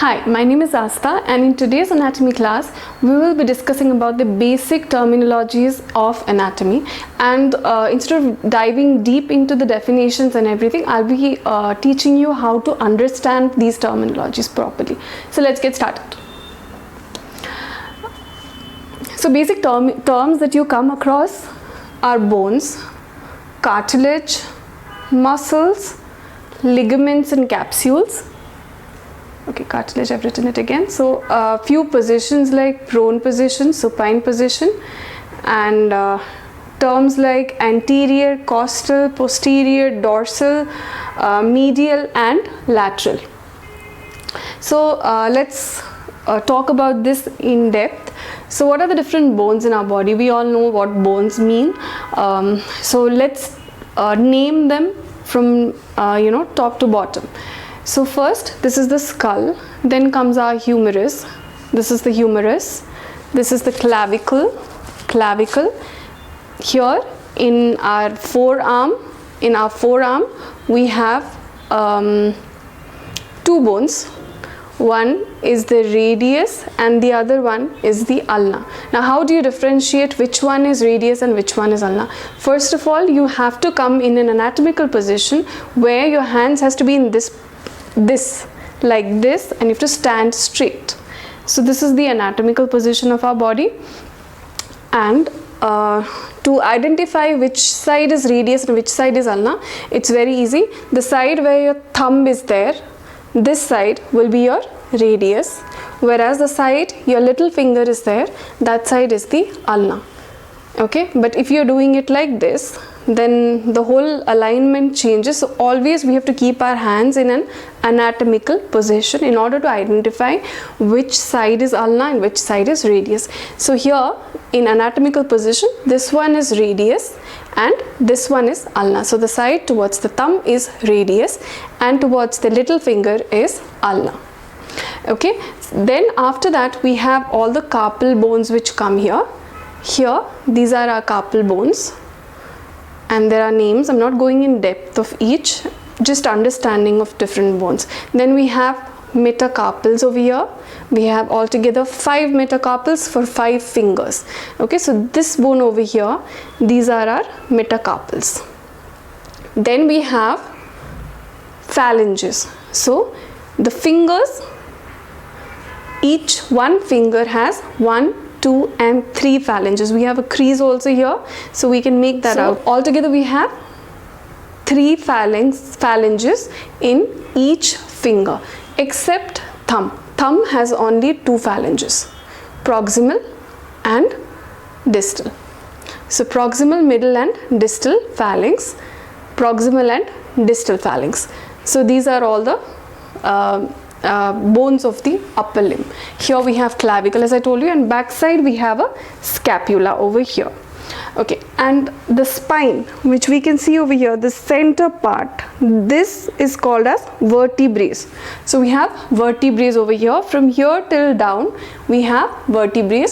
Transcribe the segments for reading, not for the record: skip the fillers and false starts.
Hi, my name is Asta, and in today's anatomy class we will be discussing about the basic terminologies of anatomy. And instead of diving deep into the definitions and everything, I'll be teaching you how to understand these terminologies properly. So let's get started. So basic terms that you come across are bones, cartilage, muscles, ligaments and capsules. Okay, cartilage, I've written it again. So few positions like prone position, supine position, and terms like anterior, costal, posterior, dorsal, medial and lateral. So let's talk about this in depth. So what are the different bones in our body? We all know what bones mean. So let's name them from top to bottom. So first, this is the skull, then comes our humerus. This is the humerus. This is the clavicle. Here in our forearm, we have two bones. One is the radius and the other one is the ulna. Now how do you differentiate which one is radius and which one is ulna? First of all, you have to come in an anatomical position where your hands has to be in this like this, and you have to stand straight. So this is the anatomical position of our body. And to identify which side is radius and which side is ulna, it's very easy. The side where your thumb is there, this side will be your radius, whereas the side your little finger is there, that side is the ulna. Okay, but if you're doing it like this, then the whole alignment changes. So always we have to keep our hands in an anatomical position in order to identify which side is ulna and which side is radius. So here in anatomical position, this one is radius and this one is ulna. So the side towards the thumb is radius and towards the little finger is ulna. Okay, then after that we have all the carpal bones which come here. Here these are our carpal bones, and there are names. I'm not going in depth of each, just understanding of different bones. Then we have metacarpals over here. We have altogether 5 metacarpals for 5 fingers. Okay, so this bone over here, these are our metacarpals. Then we have phalanges. So the fingers, each one finger has 1, 2 and 3 phalanges. We have a crease also here, so we can make that out. Altogether we have 3 phalanges in each finger, except thumb. Thumb has only 2 phalanges, proximal and distal. So proximal, middle and distal phalanx, proximal and distal phalanx. So these are all the bones of the upper limb. Here we have clavicle, as I told you, and backside we have a scapula over here. Okay, and the spine, which we can see over here, the center part, this is called as vertebrae. So we have vertebrae over here. From here till down we have vertebrae.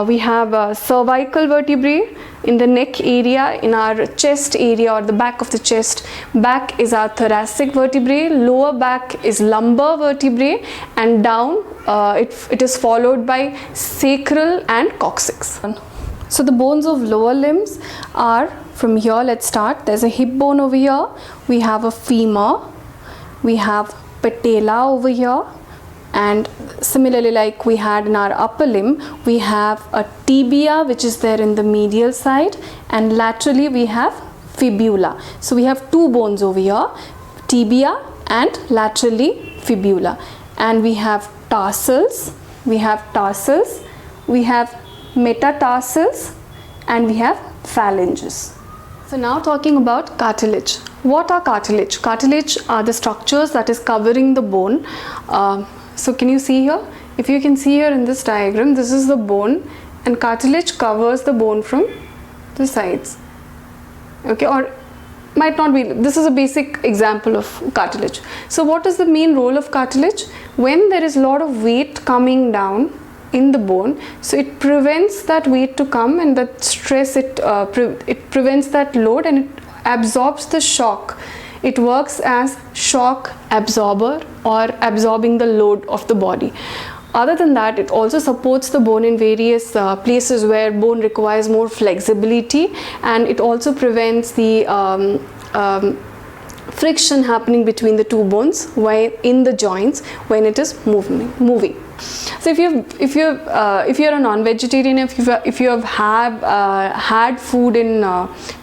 We have cervical vertebrae in the neck area, in our chest area or the back of the chest. Back is our thoracic vertebrae, lower back is lumbar vertebrae, and down it is followed by sacral and coccyx. So the bones of lower limbs are from here. Let's start. There's a hip bone over here. We have a femur. We have patella over here. And similarly, like we had in our upper limb, we have a tibia, which is there in the medial side, and laterally we have fibula. So we have 2 bones over here, tibia and laterally fibula. And we have tarsals, we have metatarsals, and we have phalanges. So now talking about cartilage. What are cartilage? Cartilage are the structures that is covering the bone. So can you see here? If you can see here in this diagram, this is the bone, and cartilage covers the bone from the sides. Okay, or might not be. This is a basic example of cartilage. So what is the main role of cartilage? When there is a lot of weight coming down in the bone, so it prevents that weight to come, and that stress, it prevents that load, and it absorbs the shock It works as shock absorber or absorbing the load of the body. Other than that, it also supports the bone in various places where bone requires more flexibility, and it also prevents the friction happening between the two bones while in the joints when it is moving. So if you're a non-vegetarian, if you have had food in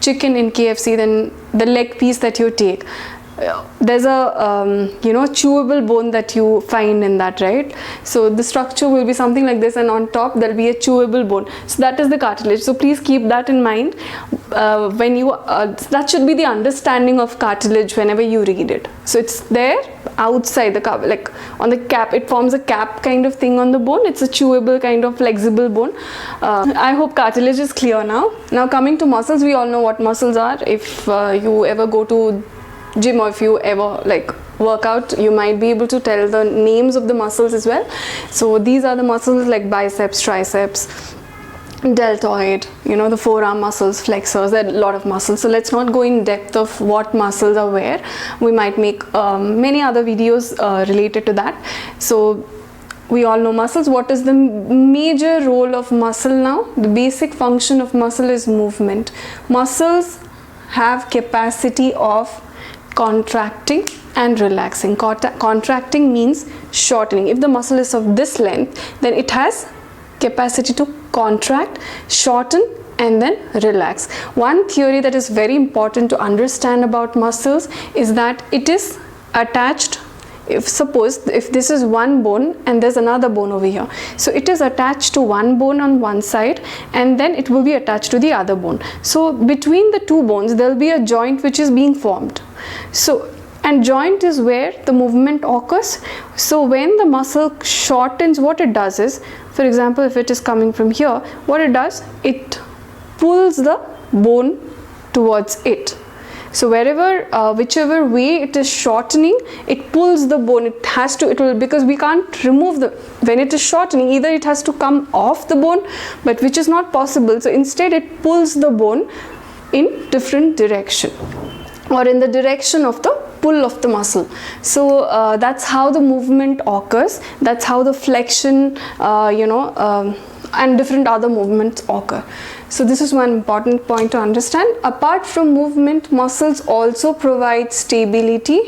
chicken in KFC, then the leg piece that you take, there's a chewable bone that you find in that, right? So the structure will be something like this, and on top there'll be a chewable bone. So that is the cartilage. So please keep that in mind when you that should be the understanding of cartilage whenever you read it. So it's there outside the cover, like on the cap. It forms a cap kind of thing on the bone. It's a chewable kind of flexible bone. I hope cartilage is clear now. Now coming to muscles, we all know what muscles are. If you ever go to gym, or if you ever work out, you might be able to tell the names of the muscles as well. So these are the muscles like biceps, triceps, deltoid, the forearm muscles, flexors. There are a lot of muscles. So let's not go in depth of what muscles are where. We might make many other videos related to that. So we all know muscles. What is the major role of muscle now? The basic function of muscle is movement. Muscles have capacity of contracting and relaxing. Contracting means shortening. If the muscle is of this length, then it has capacity to contract, shorten, and then relax. One theory that is very important to understand about muscles is that it is attached. If this is one bone and there's another bone over here, so it is attached to one bone on one side, and then it will be attached to the other bone. So between the two bones there will be a joint which is being formed. So, and joint is where the movement occurs. So when the muscle shortens, what it does is, for example, if it is coming from here, what it does, it pulls the bone towards it. So wherever, whichever way it is shortening, it pulls the bone. Because we can't remove when it is shortening, either it has to come off the bone, but which is not possible. So instead it pulls the bone in different direction, or in the direction of the pull of the muscle. So that's how the movement occurs. That's how the flexion, and different other movements occur. So this is one important point to understand. Apart from movement, muscles also provide stability.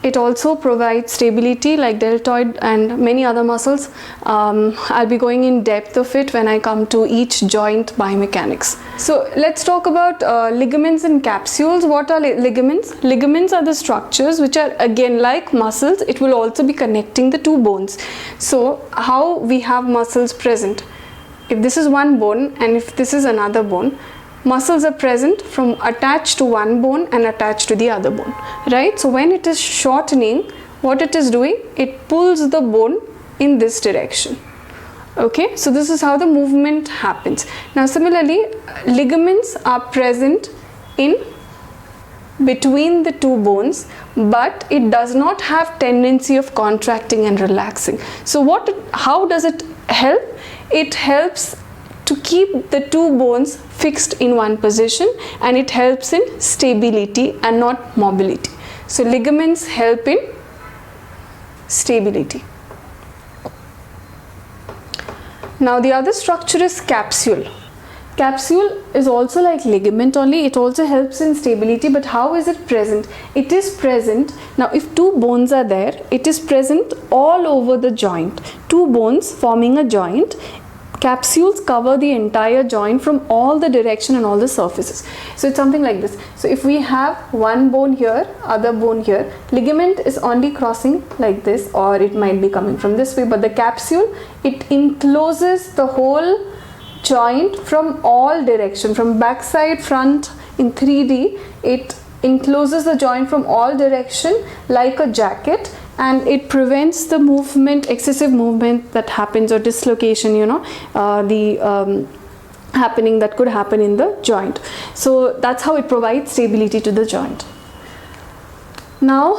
It also provides stability like deltoid and many other muscles. I'll be going in depth of it when I come to each joint biomechanics. So let's talk about ligaments and capsules. What are ligaments? Ligaments are the structures which are, again, like muscles. It will also be connecting the two bones. So how we have muscles present? If this is one bone and if this is another bone, muscles are present from attached to one bone and attached to the other bone, right? So when it is shortening, what it is doing, it pulls the bone in this direction. Okay, so this is how the movement happens. Now similarly, ligaments are present in between the two bones, but it does not have tendency of contracting and relaxing. So how does it help? It helps to keep the two bones fixed in one position, and it helps in stability and not mobility. So ligaments help in stability. Now the other structure is capsule. Capsule is also like ligament only. It also helps in stability, but how is it present? It is present, now if two bones are there, it is present all over the joint. Two bones forming a joint. Capsules cover the entire joint from all the direction and all the surfaces. So it's something like this. So if we have one bone here, other bone here, ligament is only crossing like this, or it might be coming from this way, but the capsule, it encloses the whole joint from all direction, from backside, front, in 3D. It encloses the joint from all direction like a jacket, and it prevents the movement, excessive movement that happens, or dislocation, happening that could happen in the joint. So that's how it provides stability to the joint. Now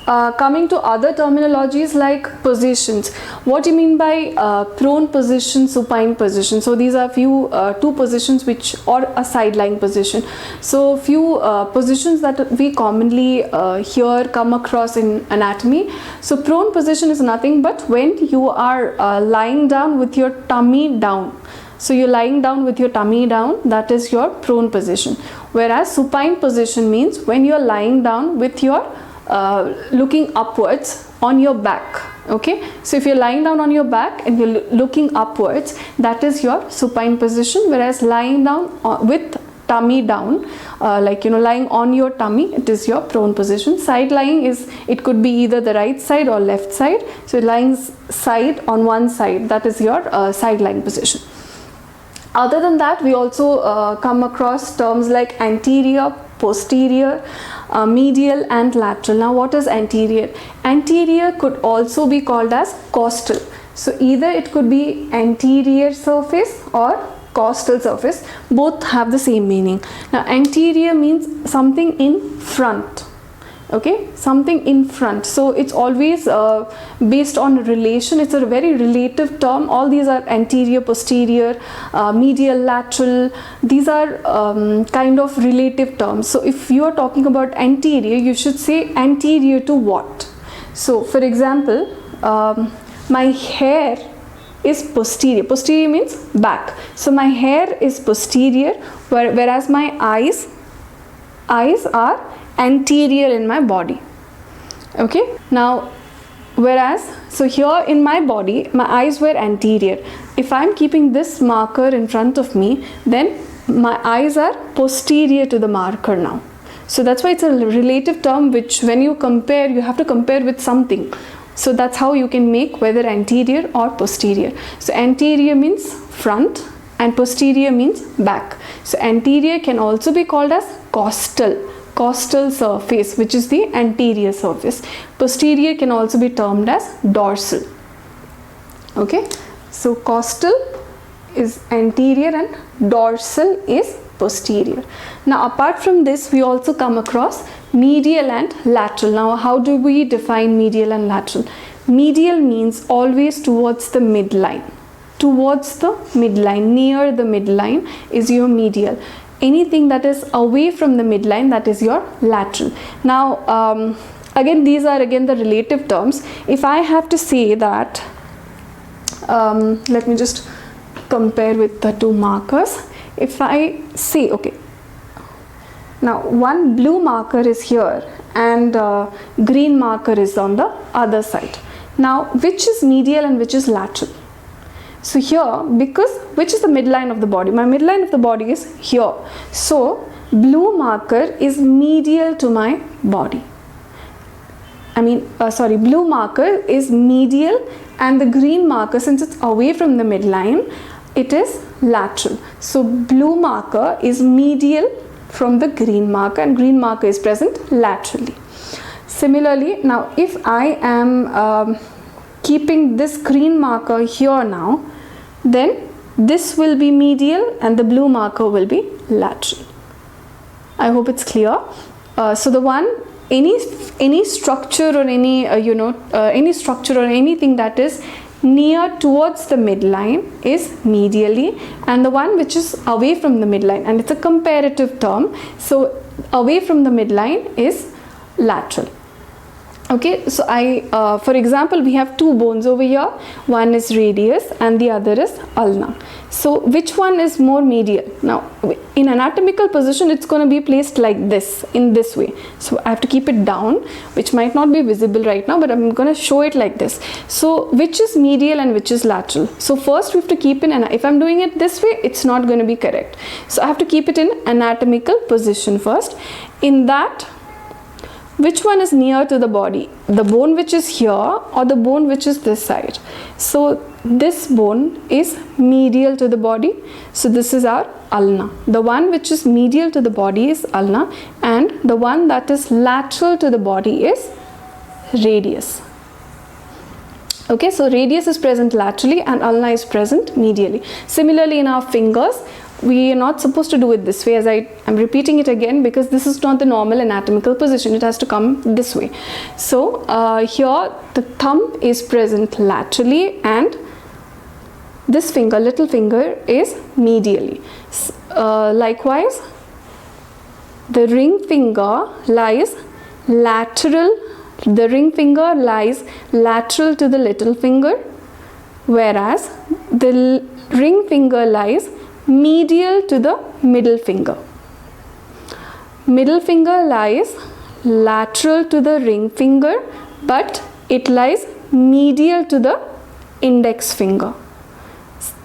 Coming to other terminologies like positions, what do you mean by prone position, supine position? So these are few two positions which, or a side lying position. So few positions that we commonly hear, come across in anatomy. So prone position is nothing but when you are lying down with your tummy down. So you're lying down with your tummy down, that is your prone position. Whereas supine position means when you're lying down with your looking upwards on your back. Okay, so if you're lying down on your back and you're looking upwards, that is your supine position. Whereas lying down with tummy down, lying on your tummy, it is your prone position. Side lying is, it could be either the right side or left side. So lying side on one side, that is your side lying position. Other than that, we also come across terms like anterior, posterior, medial and lateral. Now what is anterior? Anterior could also be called as costal. So either it could be anterior surface or costal surface. Both have the same meaning. Now anterior means something in front. Okay, something in front. So it's always based on relation. It's a very relative term. All these are anterior, posterior, medial, lateral. These are kind of relative terms. So if you are talking about anterior, you should say anterior to what? So for example, my hair is posterior. Posterior means back. So my hair is posterior, whereas my eyes are anterior in my body. Okay, now whereas, so here in my body my eyes were anterior. If I'm keeping this marker in front of me, then my eyes are posterior to the marker now. So that's why it's a relative term, which when you compare, you have to compare with something. So that's how you can make whether anterior or posterior. So anterior means front and posterior means back. So anterior can also be called as costal surface, which is the anterior surface. Posterior can also be termed as dorsal. Okay, so costal is anterior and dorsal is posterior. Now apart from this, we also come across medial and lateral. Now how do we define medial and lateral? Medial means always towards the midline. Towards the midline, near the midline is your medial. Anything that is away from the midline, that is your lateral. Now again, these are again the relative terms. If I have to say that, let me just compare with the two markers. If I say, okay, now one blue marker is here and green marker is on the other side. Now which is medial and which is lateral? So here, because which is the midline of the body? My midline of the body is here. So blue marker is medial to my body. Blue marker is medial and the green marker, since it's away from the midline, it is lateral. So blue marker is medial from the green marker and green marker is present laterally. Similarly, now if I am keeping this green marker here now, then this will be medial and the blue marker will be lateral. I hope it's clear. So the one, any structure or any structure or anything that is near towards the midline is medially, and the one which is away from the midline, and it's a comparative term, so away from the midline is lateral. Okay, so for example, we have two bones over here. One is radius and the other is ulna. So which one is more medial? Now in anatomical position, it's going to be placed like this, in this way. So I have to keep it down, which might not be visible right now, but I'm going to show it like this. So which is medial and which is lateral? So first we have to keep in, if I'm doing it this way, it's not going to be correct. So I have to keep it in anatomical position first. In that, which one is near to the body? The bone which is here or the bone which is this side? So this bone is medial to the body. So this is our ulna. The one which is medial to the body is ulna, and the one that is lateral to the body is radius. Okay, so radius is present laterally and ulna is present medially. Similarly, in our fingers, we are not supposed to do it this way, as I'm repeating it again because this is not the normal anatomical position. It has to come this way. So here the thumb is present laterally and this finger, little finger, is medially. Likewise, the ring finger lies lateral. The ring finger lies lateral to the little finger, whereas the ring finger lies medial to the middle finger. Middle finger lies lateral to the ring finger, but it lies medial to the index finger.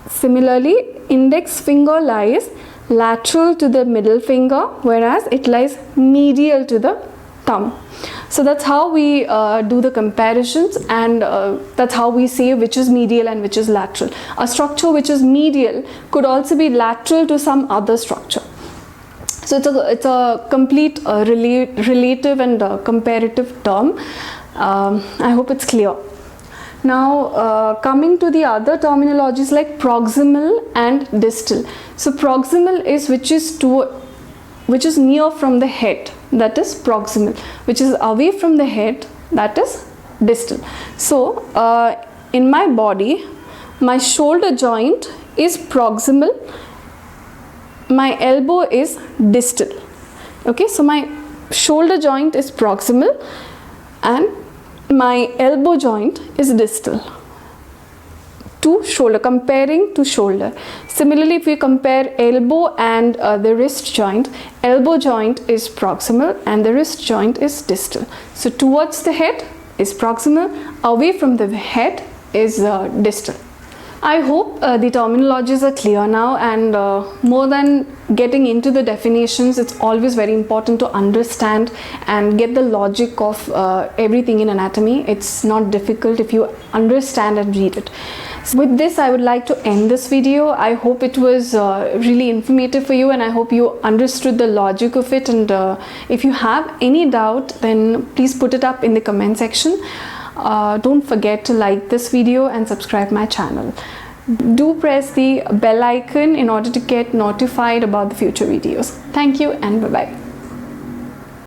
Similarly, index finger lies lateral to the middle finger, whereas it lies medial to the thumb. So that's how we do the comparisons, and that's how we say which is medial and which is lateral. A structure which is medial could also be lateral to some other structure. So it's a complete relative and comparative term. I hope it's clear. Now coming to the other terminologies like proximal and distal. So proximal is which is near from the head, that is proximal. Which is away from the head, that is distal. So in my body, my shoulder joint is proximal, my elbow is distal. Okay, so my shoulder joint is proximal and my elbow joint is distal to shoulder, comparing to shoulder. Similarly, if we compare elbow and the wrist joint, elbow joint is proximal and the wrist joint is distal. So towards the head is proximal, away from the head is distal. I hope the terminologies are clear now, and more than getting into the definitions, it's always very important to understand and get the logic of everything in anatomy. It's not difficult if you understand and read it. So with this, I would like to end this video. I hope it was really informative for you, and I hope you understood the logic of it. And if you have any doubt, then please put it up in the comment section. Don't forget to like this video and subscribe my channel. Do press the bell icon in order to get notified about the future videos. Thank you and bye-bye.